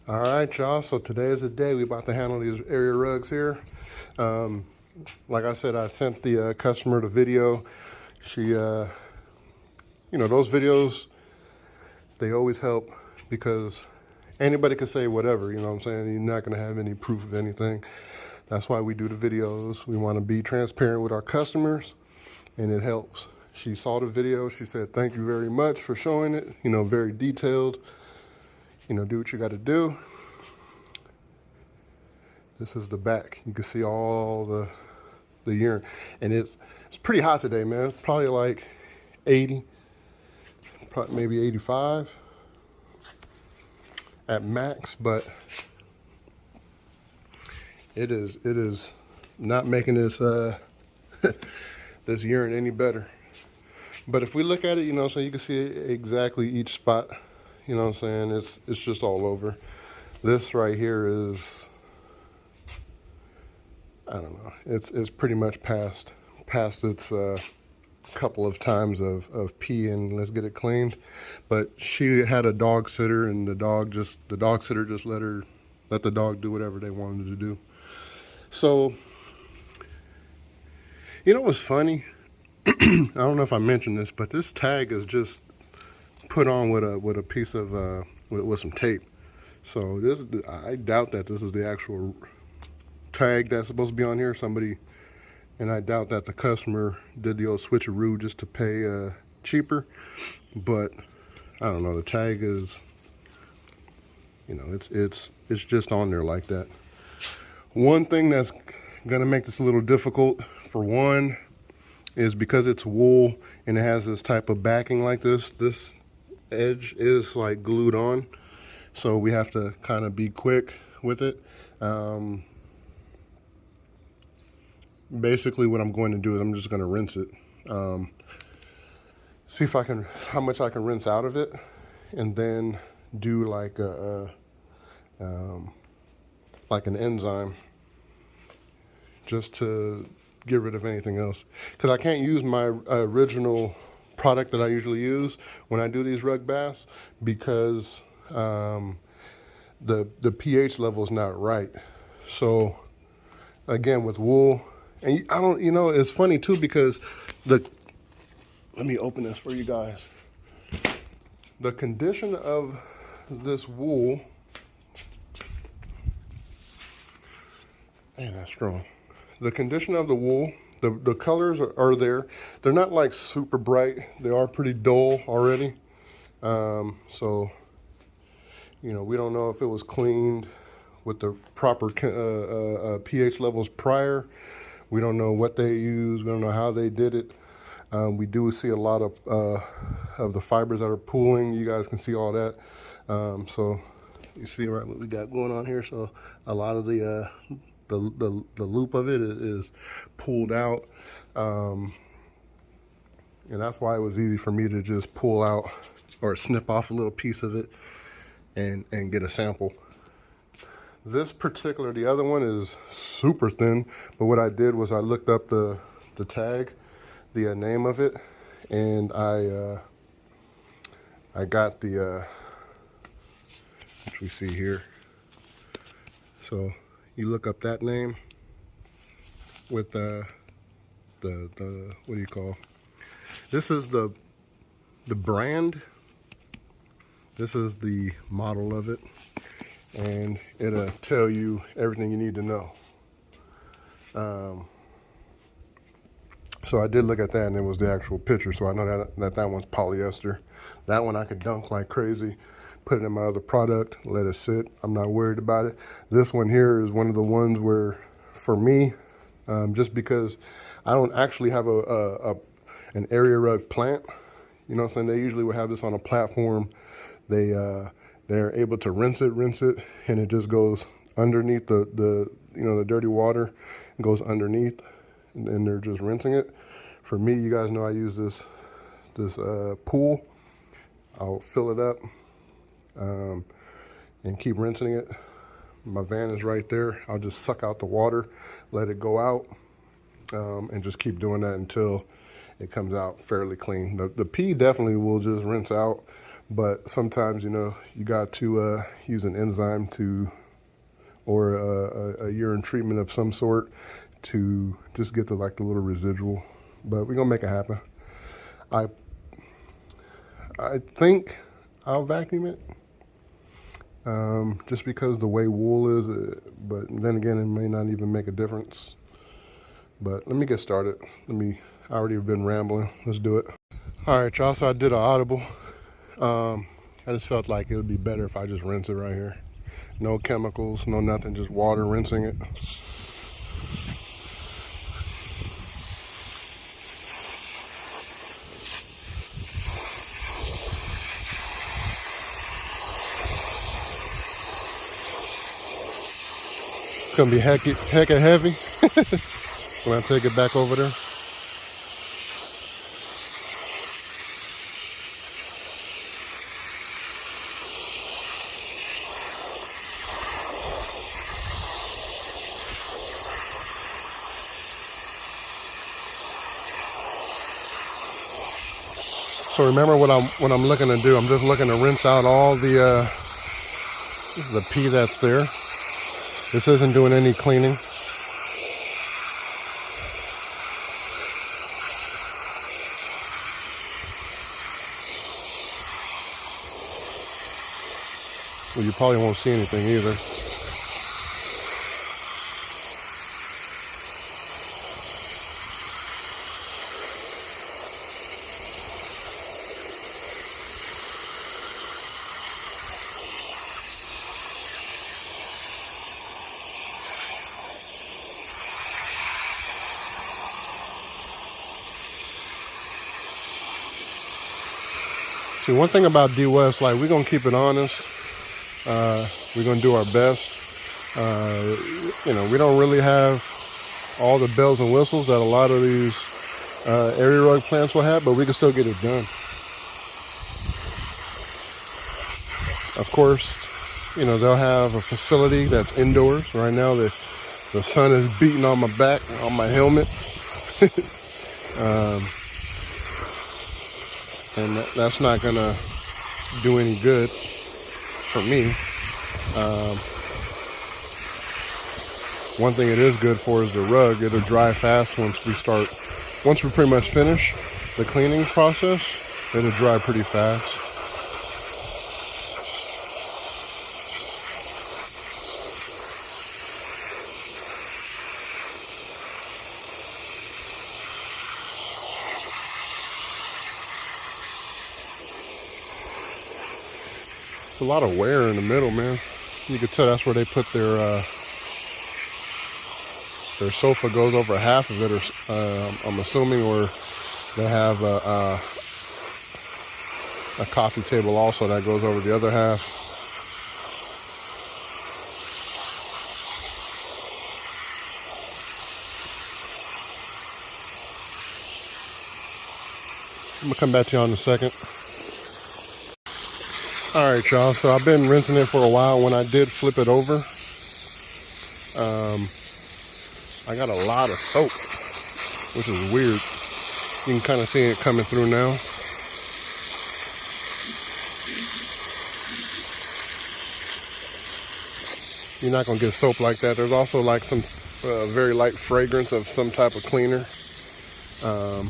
All right, y'all. So today is the day we about to handle these area rugs here. Um, like I said, I sent the customer the video. She, those videos, they always help because anybody can say whatever, you know what I'm saying? You're not going to have any proof of anything. That's why we do the videos. We want to be transparent with our customers, and it helps. She saw the video. She said, thank you very much for showing it, very detailed. Do what you got to do. This is the back. You can see all the urine. And it's pretty hot today, man. It's probably like 80, probably maybe 85 at max, but it is not making this this urine any better. But if we look at it, so you can see exactly each spot, what I'm saying? It's just all over. This right here is, I don't know. It's pretty much past its couple of times of pee and let's get it cleaned. But she had a dog sitter, and the dog sitter just let the dog do whatever they wanted to do. So, what's funny? I don't know if I mentioned this, but this tag is just put on with a piece of with some tape. So I doubt that this is the actual tag that's supposed to be on here. And I doubt that the customer did the old switcheroo just to pay cheaper. But I don't know. The tag is, it's just on there like that. One thing that's gonna make this a little difficult, for one, is because it's wool and it has this type of backing like this. This edge is like glued on, so we have to kind of be quick with it. Basically what I'm going to do is I'm just going to rinse it, see if how much I can rinse out of it, and then do like an enzyme just to get rid of anything else, because I can't use my original product that I usually use when I do these rug baths, because the pH level is not right. So again, with wool, and I don't, it's funny too, because let me open this for you guys. The condition of this wool, man, that's strong. The condition of the wool, the colors are there. They're not like super bright. They are pretty dull already. So, we don't know if it was cleaned with the proper pH levels prior. We don't know what they used. We don't know how they did it. We do see a lot of the fibers that are pooling. You guys can see all that. So you see right what we got going on here. So a lot of the loop of it is pulled out, and that's why it was easy for me to just pull out or snip off a little piece of it and get a sample. This particular, the other one is super thin, but what I did was I looked up the tag, the name of it, and I got the which we see here. So you look up that name with the what do you call? This is the brand. This is the model of it, and it'll tell you everything you need to know. So I did look at that, and it was the actual picture, so I know that one's polyester. That one I could dunk like crazy, put it in my other product, let it sit. I'm not worried about it. This one here is one of the ones where, for me, just because I don't actually have an area rug plant, you know what I'm saying? They usually will have this on a platform. They're able to rinse it, and it just goes underneath the dirty water, goes underneath, and they're just rinsing it. For me, you guys know I use this pool. I'll fill it up and keep rinsing it. My van is right there. I'll just suck out the water, let it go out, and just keep doing that until it comes out fairly clean. The pee definitely will just rinse out, But sometimes, you know, you got to use an enzyme to, or a urine treatment of some sort to just get the little residual. But we're gonna make it happen. I think I'll vacuum it, just because the way wool is. But then again, it may not even make a difference. But let me get started. I already have been rambling. Let's do it. All right, y'all. So I did an audible. I just felt like it would be better if I just rinse it right here. No chemicals, no nothing, just water, rinsing it. It's gonna be hecka heavy when I take it back over there. So remember what I'm looking to do. I'm just looking to rinse out all the pee that's there. This isn't doing any cleaning. Well, you probably won't see anything either. See, one thing about DWES, like, we're gonna keep it honest. We're gonna do our best. You know, we don't really have all the bells and whistles that a lot of these area rug plants will have, but we can still get it done. Of course, you know, they'll have a facility that's indoors. Right now, the sun is beating on my back, on my helmet. And that's not gonna do any good for me. One thing it is good for is the rug. It'll dry fast once we pretty much finish the cleaning process. It'll dry pretty fast. A lot of wear in the middle, man. You can tell that's where they put their sofa goes over half of it, or I'm assuming, or they have a coffee table also that goes over the other half. I'm gonna come back to you in a second. All right, y'all, so I've been rinsing it for a while. When I did flip it over, I got a lot of soap, which is weird. You can kind of see it coming through now. You're not gonna get soap like that. There's also like some very light fragrance of some type of cleaner. I'm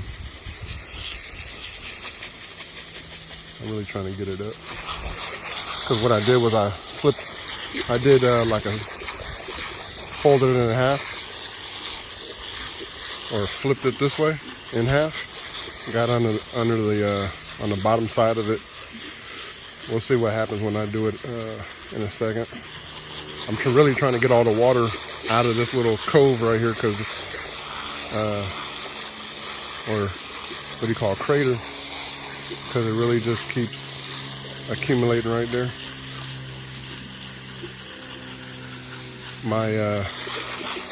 really trying to get it up. Because what I did was I did folded it in half, or flipped it this way in half. Got on the bottom side of it. We'll see what happens when I do it in a second. I'm really trying to get all the water out of this little cove right here, because, or what do you call, crater, because it really just keeps accumulating right there.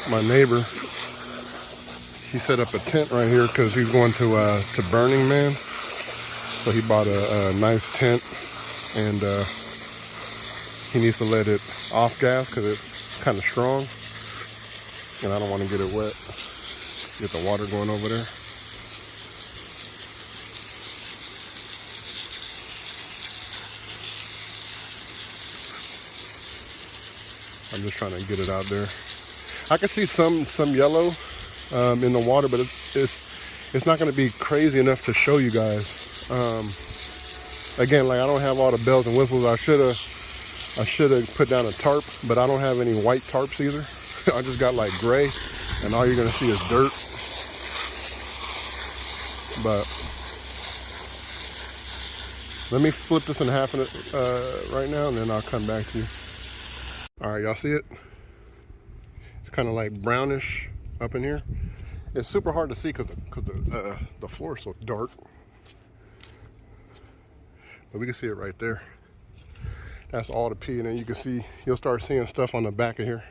My neighbor, he set up a tent right here because he's going to Burning Man. So he bought a nice tent, and he needs to let it off gas because it's kind of strong, and I don't want to get it wet. Get the water going over there. I'm just trying to get it out there. I can see some yellow in the water, but it's not going to be crazy enough to show you guys. Again, like I don't have all the bells and whistles. I should have put down a tarp, but I don't have any white tarps either. I just got like gray, and all you're going to see is dirt. But let me flip this in half right now, and then I'll come back to you. All right, y'all see it? It's kind of like brownish up in here. It's super hard to see because the floor is so dark. But we can see it right there. That's all the pee, and then you can see, you'll start seeing stuff on the back of here.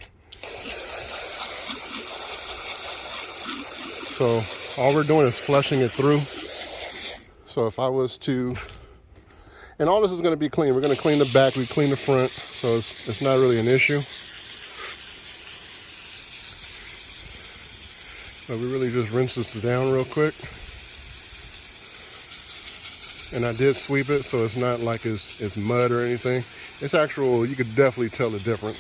So all we're doing is flushing it through. So if I was to, and all this is going to be clean. We're going to clean the back, we clean the front, so it's not really an issue. So we really just rinse this down real quick. And I did sweep it, so it's not like it's mud or anything. It's actual, you could definitely tell the difference.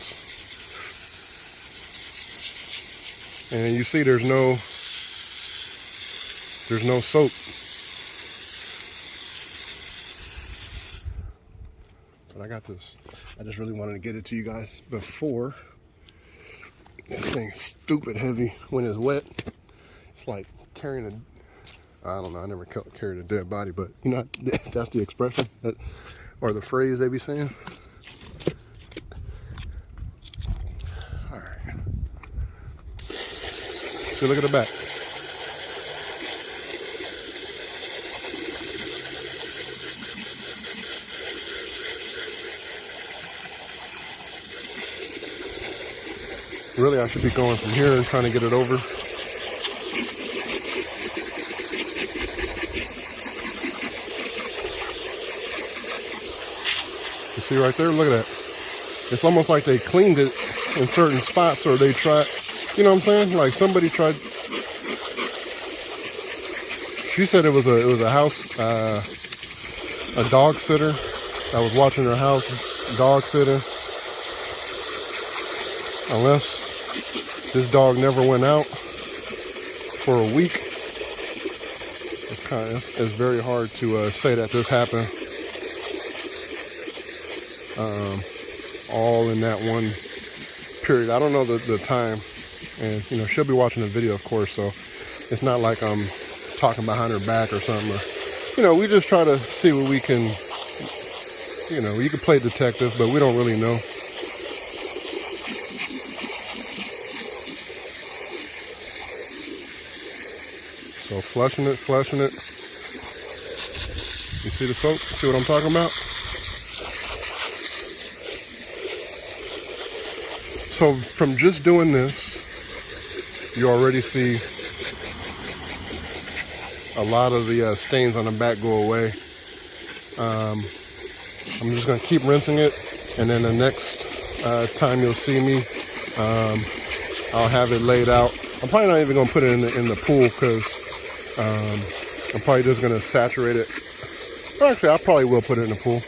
And you see there's no soap. But I got this. I just really wanted to get it to you guys before. This thing's stupid heavy when it's wet. It's like carrying a, I don't know, I never carried a dead body, but you know, that's the expression, or the phrase they be saying. All right. So look at the back. Really, I should be going from here and trying to get it over. You see right there? Look at that. It's almost like they cleaned it in certain spots, or they tried, you know what I'm saying? Like somebody tried. She said it was a house, a dog sitter that was watching her house, dog sitting. Unless this dog never went out for a week, it's very hard to say that this happened all in that one period. I don't know the time, and you know, she'll be watching the video, of course, so it's not like I'm talking behind her back or something. Or, you know, we just try to see what we can, you know, you can play detective, but we don't really know. So flushing it. You see the soap? See what I'm talking about? So from just doing this, you already see a lot of the stains on the back go away. I'm just going to keep rinsing it, and then the next time you'll see me, I'll have it laid out. I'm probably not even going to put it in the pool, because I'm probably just going to saturate it. Or actually, I probably will put it in the pool.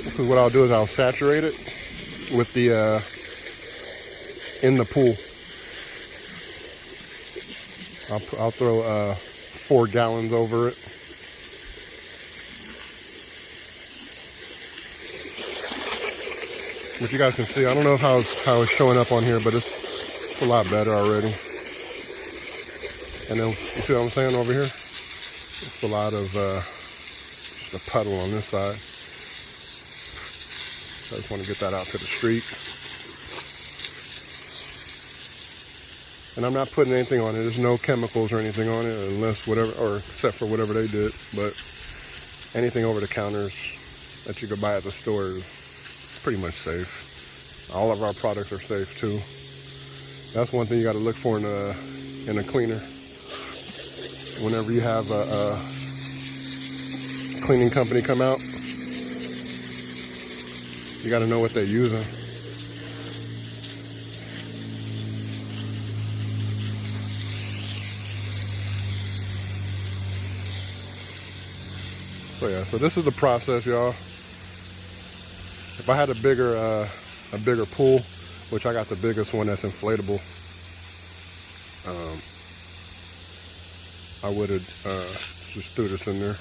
Because what I'll do is I'll saturate it with the in the pool. I'll throw 4 gallons over it. But you guys can see, I don't know how it's showing up on here, but it's a lot better already. And then, you see what I'm saying over here? It's a lot of just a puddle on this side. So I just want to get that out to the street. And I'm not putting anything on it. There's no chemicals or anything on it, unless whatever, or except for whatever they did. But anything over the counters that you could buy at the store is pretty much safe. All of our products are safe too. That's one thing you got to look for in a cleaner. Whenever you have a cleaning company come out, you got to know what they're using. So yeah, so this is the process, y'all. If I had a bigger pool, which I got the biggest one that's inflatable, I would have just threw this in there.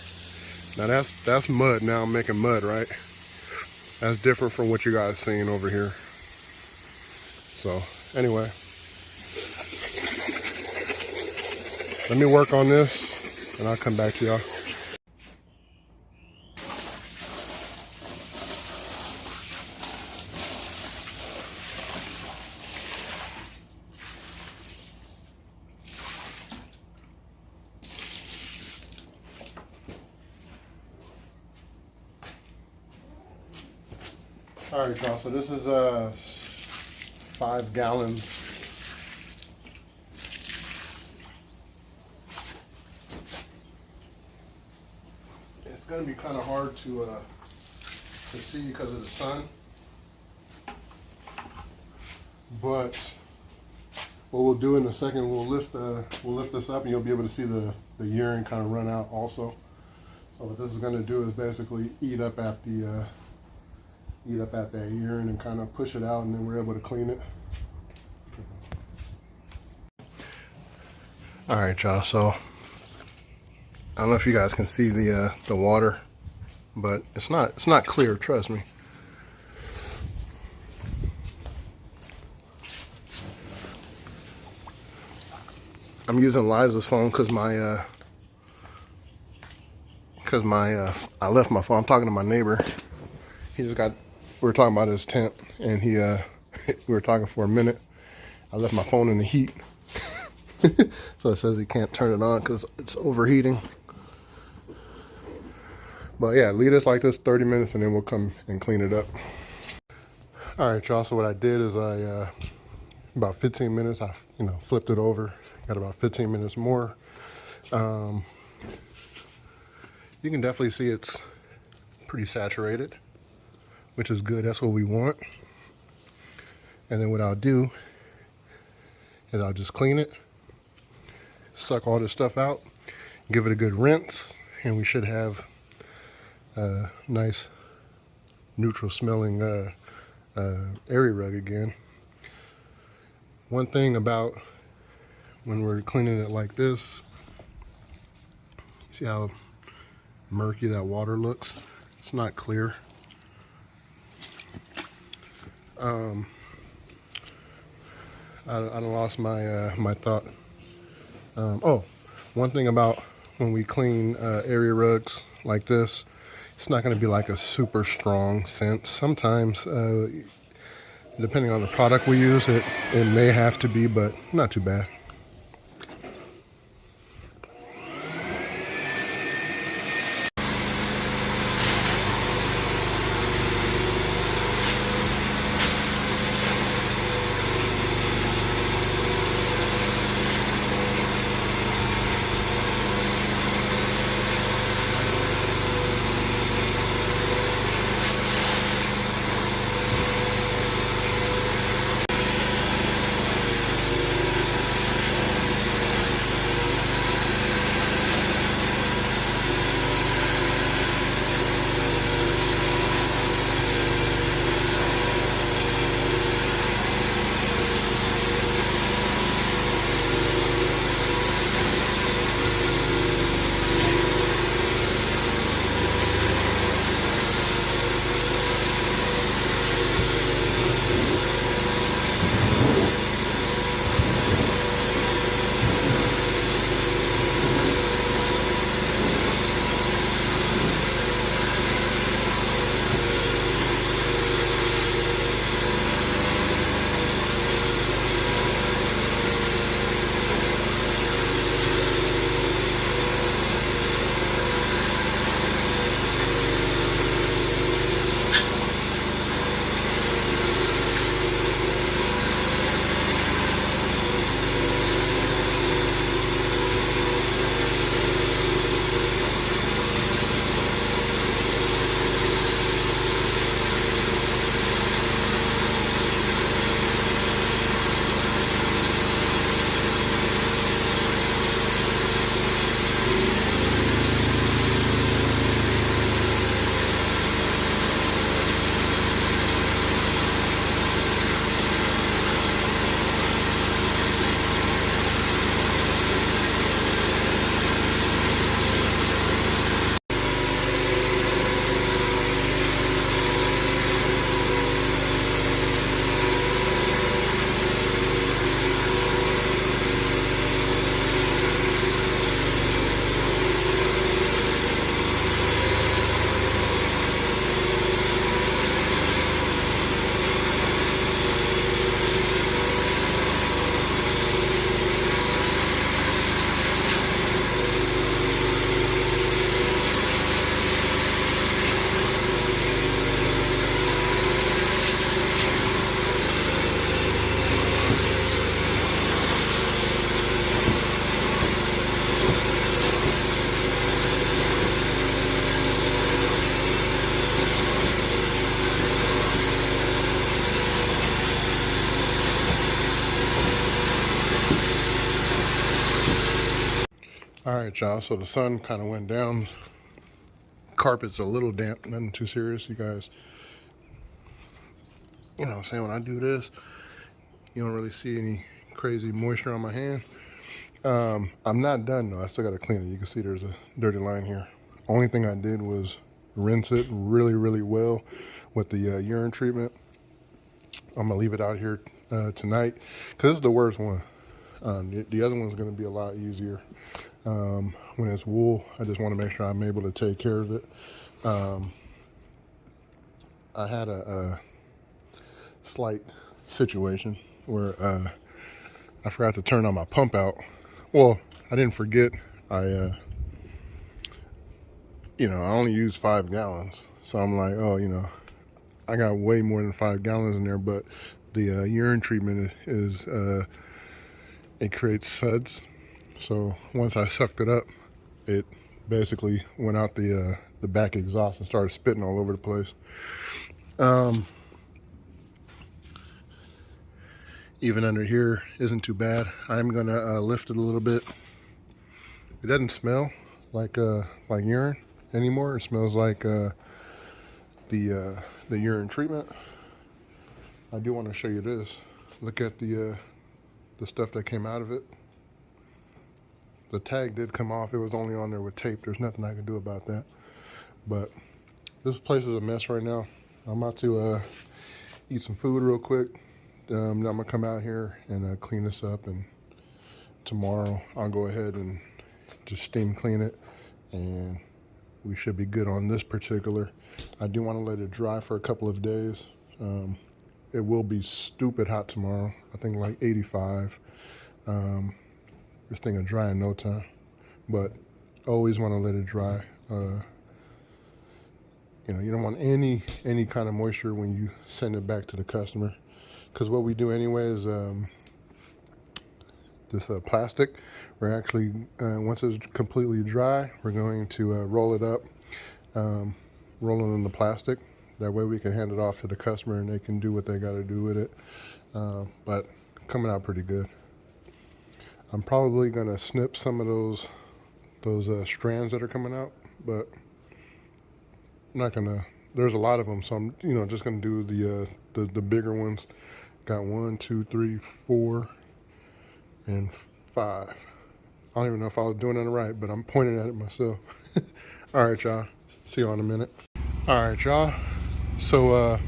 Now that's mud. Now I'm making mud, right? That's different from what you guys seen over here. So anyway, let me work on this and I'll come back to y'all. All right, y'all, so this is 5 gallons. It's gonna be kind of hard to see because of the sun, but what we'll do in a second, we'll lift this up and you'll be able to see the urine kind of run out also. So what this is gonna do is basically eat up at that urine and kind of push it out, and then we're able to clean it. All right, y'all, so I don't know if you guys can see the water, but it's not clear, trust me. I'm using Liza's phone because I left my phone. I'm talking to my neighbor. We were talking about his tent, and we were talking for a minute. I left my phone in the heat. So it says he can't turn it on because it's overheating. But yeah, leave this like this 30 minutes and then we'll come and clean it up. All right, y'all, so what I did is about 15 minutes, I flipped it over. Got about 15 minutes more. You can definitely see it's pretty saturated, which is good. That's what we want. And then what I'll do is I'll just clean it, suck all this stuff out, give it a good rinse, and we should have a nice neutral smelling area rug again. One thing about when we're cleaning it like this, see how murky that water looks? It's not clear. I lost my my thought. Oh, one thing about when we clean area rugs like this, it's not going to be like a super strong scent. Sometimes, depending on the product we use, it may have to be, but not too bad. All right, y'all, so the sun kind of went down. Carpet's a little damp, nothing too serious. You guys, you know what I'm saying, when I do this, you don't really see any crazy moisture on my hand. I'm not done though, I still got to clean it. You can see there's a dirty line here. Only thing I did was rinse it really, really well with the urine treatment. I'm gonna leave it out here tonight because this is the worst one. The other one's gonna be a lot easier. When it's wool, I just want to make sure I'm able to take care of it. I had a slight situation where I forgot to turn on my pump out. Well, I didn't forget. I only used 5 gallons. So I'm like, oh, I got way more than 5 gallons in there, but the urine treatment is, it creates suds. So once I sucked it up, it basically went out the back exhaust and started spitting all over the place. Even under here isn't too bad. I'm gonna lift it a little bit. It doesn't smell like urine anymore. It smells like the urine treatment. I do want to show you this. Look at the stuff that came out of it. The tag did come off. It was only on there with tape. There's nothing I can do about that. But this place is a mess right now. I'm about to eat some food real quick. Then I'm gonna come out here and clean this up, and tomorrow I'll go ahead and just steam clean it, and we should be good on this particular. I do want to let it dry for a couple of days. It will be stupid hot tomorrow. I think like 85. This thing will dry in no time, but always want to let it dry. You don't want any kind of moisture when you send it back to the customer, because what we do anyway is this plastic. We're actually once it's completely dry, we're going to roll it up, roll it in the plastic. That way we can hand it off to the customer and they can do what they got to do with it. But coming out pretty good. I'm probably gonna snip some of those strands that are coming out, but I'm not gonna. There's a lot of them, so I'm just gonna do the bigger ones. Got 1, 2, 3, 4, and 5. I don't even know if I was doing it right, but I'm pointing at it myself. All right, y'all. See you in a minute. All right, y'all. So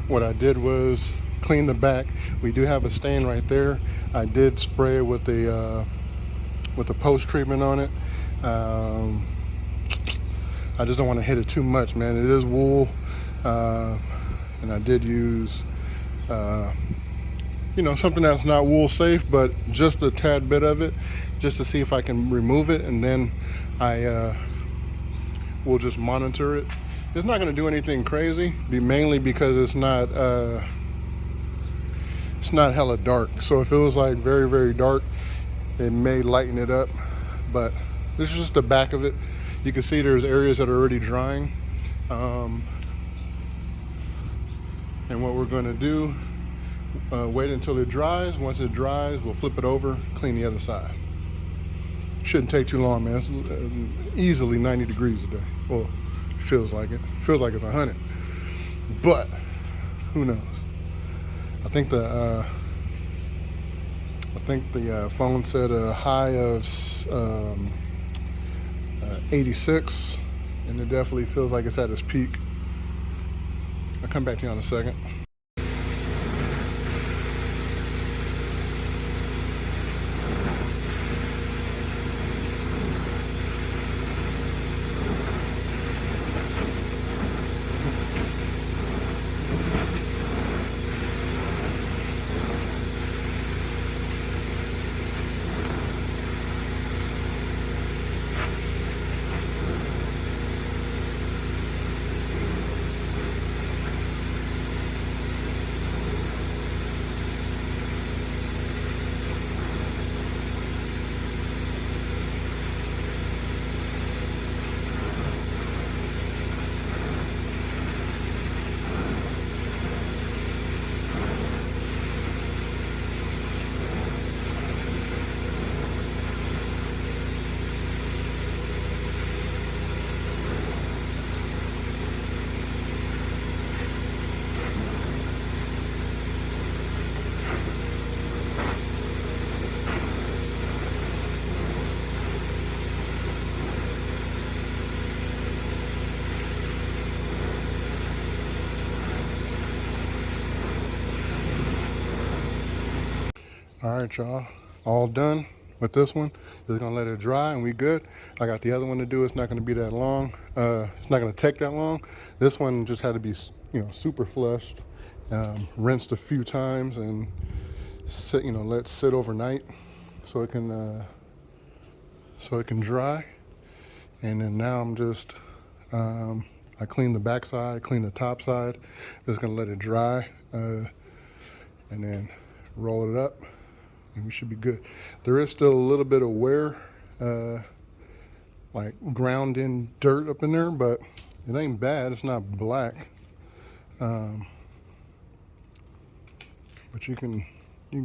what I did was clean the back. We do have a stain right there. I did spray it with the post treatment on it. I just don't want to hit it too much, man. It is wool, and I did use something that's not wool safe, but just a tad bit of it, just to see if I can remove it, and then I will just monitor it. It's not going to do anything crazy, mainly because it's not hella dark. So if it was like very, very dark, it may lighten it up, but this is just the back of it. You can see there's areas that are already drying. And what we're going to do, wait until it dries. Once it dries, we'll flip it over, clean the other side. Shouldn't take too long, man. It's easily 90 degrees a day. Well, it feels like it. Feels like it's 100, but who knows? I think the phone said a high of 86, and it definitely feels like it's at its peak. I'll come back to you in a second. All right, y'all, all done with this one. Just gonna let it dry and we good. I got the other one to do. It's not gonna be that long. It's not gonna take that long. This one just had to be, super flushed, rinsed a few times and sit, let sit overnight so it can dry. And then now I'm just, I cleaned the back side, cleaned the top side. Just gonna let it dry and then roll it up and we should be good. There is still a little bit of wear, like ground in dirt up in there, but it ain't bad. It's not black. But you can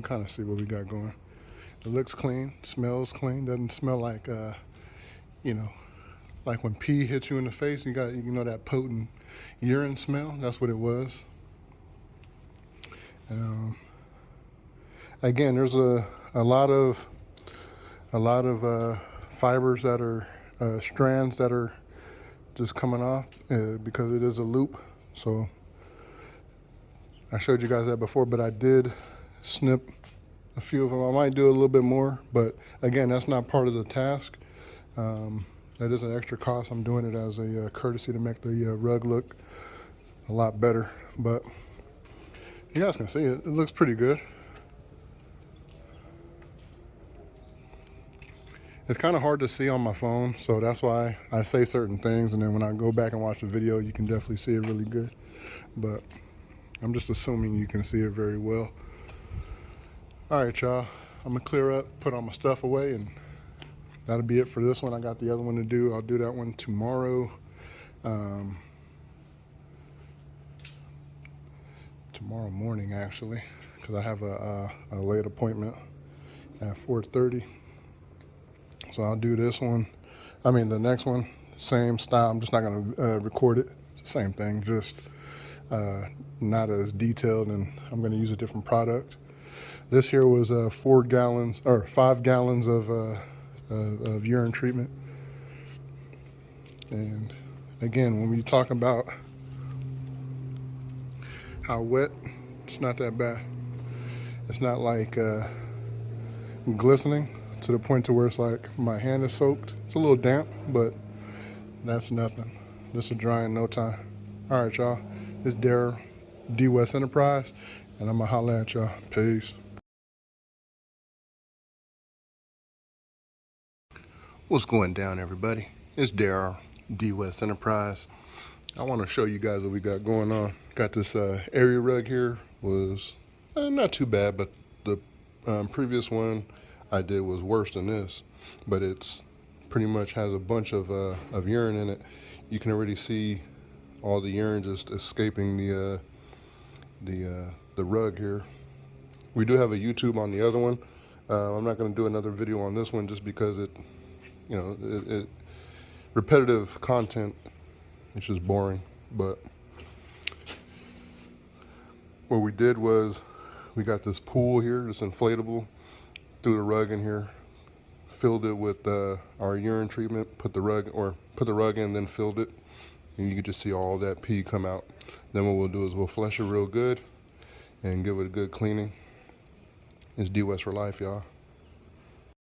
kind of see what we got going. It looks clean, smells clean, doesn't smell like, like when pee hits you in the face, you know that potent urine smell. That's what it was. Again, there's a lot of fibers that are strands that are just coming off because it is a loop. So I showed you guys that before, but I did snip a few of them. I might do a little bit more, but again, that's not part of the task. That is an extra cost. I'm doing it as a courtesy to make the rug look a lot better. But you guys can see it. It looks pretty good. It's kind of hard to see on my phone, so that's why I say certain things, and then when I go back and watch the video, you can definitely see it really good. But I'm just assuming you can see it very well. All right, y'all. I'm gonna clear up, put all my stuff away, and that'll be it for this one. I got the other one to do. I'll do that one tomorrow. Tomorrow morning, actually, because I have a late appointment at 4:30. So I'll do this one. I mean, the next one, same style. I'm just not gonna record it. It's the same thing, just not as detailed, and I'm gonna use a different product. This here was 5 gallons of urine treatment. And again, when we talk about how wet, it's not that bad. It's not like glistening to the point to where it's like my hand is soaked. It's a little damp, but that's nothing. This will dry in no time. All right, y'all. It's Darryl, DWES Enterprise, and I'm gonna holla at y'all. Peace. What's going down, everybody? It's Darryl, DWES Enterprise. I want to show you guys what we got going on. Got this area rug here. Was not too bad, but the previous one I did was worse than this. But it's pretty much has a bunch of urine in it. You can already see all the urine just escaping the rug here. We do have a YouTube on the other one. I'm not going to do another video on this one just because it repetitive content. It's just boring. But what we did was we got this pool here, this inflatable, threw the rug in here, filled it with our urine treatment, put the rug in, then filled it, and you can just see all that pee come out. Then what we'll do is we'll flush it real good and give it a good cleaning. It's DWES for life, y'all.